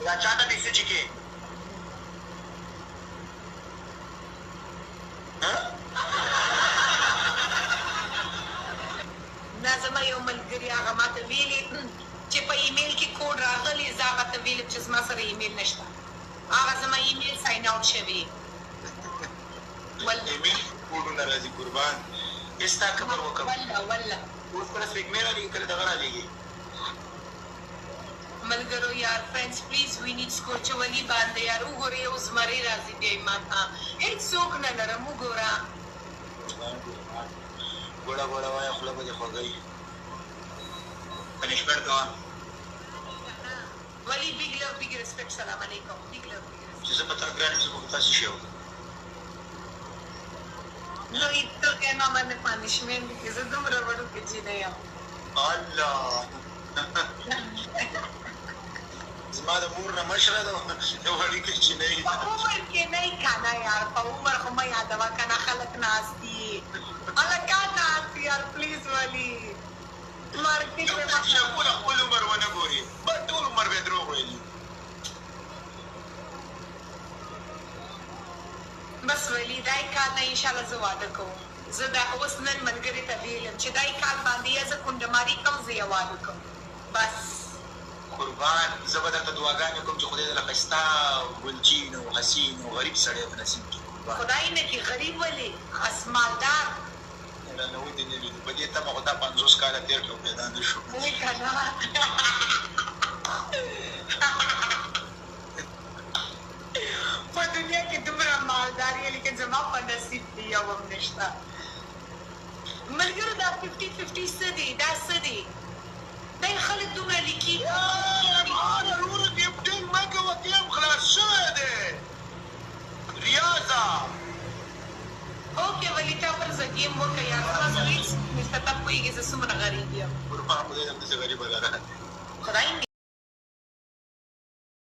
یا چاته پیسې چې کې نه زما یو ملګري هغه ماته ویلي چې په ایمیل کې کوډ راغلی زه هغه ته ویلم چې زما سره ایمیل نشته هغه زما ایمیل ساین آوټ شوی ایمیل کوډونه راځي قربان استا خبر وکړه والله اوس پر سپیګمه راځي کله دغه راځي ملګرو یار فرینډز پلیز وی نیډ سکوچولي باندې یار وګورئ اوس مری راځي بیا ماته هیڅ څوک نه لرم وګوره ګوړه ګوړه وایه خوله به دې خوږوي پنشمنټ کوه ولی بیګ لو بیګ ریسپیکټ سلام علیکم بیګ لو چې زه په تا ګران یم زه به تاسې شی وکړم نو ایتو که نه باندې پنشمنټ کې زه دومره وړوکې چې نه یم الله زما د مور نه مشره ده یو وړوکې چینی په عمر کې نه یې که نه یار په عمر خو مه یادوه که نه خلک ناست دي هلکان ناست دي یار پلیز ولي مارکېټ یو شکونه خپل عمر ونه ګوري بس ټول عمر به یې دروغ ویلي بس ولی دای کال نه انشاءالله زه واده کوم زه دا اوس نن ملګري ته ویلم چې دای کال باندې یا زه کونډماري کوم زه یې واده کوم بس قربان زه به درته دعاګانې کوم چې خدای درله ښایسته ګلچین او حسین او غریب سړی په نصیب کړي قربان خدای نه کړي غریب ولې اسمالدار نه ودې نه لیدو په دې تمه خو دا 50 کاله تېر کړو پیدا نه شو وایي که نه په دنیا کې دومره مالدار یې لیکن زما په نصیب کې یو هم نشته ملګرو دا 50-50 څه دي دا څه دي دا خلک دومره لیکي ماره وروره ګیفټینګ مه کوه ګیم خلاص شوی دی ریاضه اوکې ولی تا پر زه ګیم وکړه یار خلاص هېڅ نشته ته پوهېږې زه څومره غریب یم قربان خدای دې همداسې غریبه لره خدای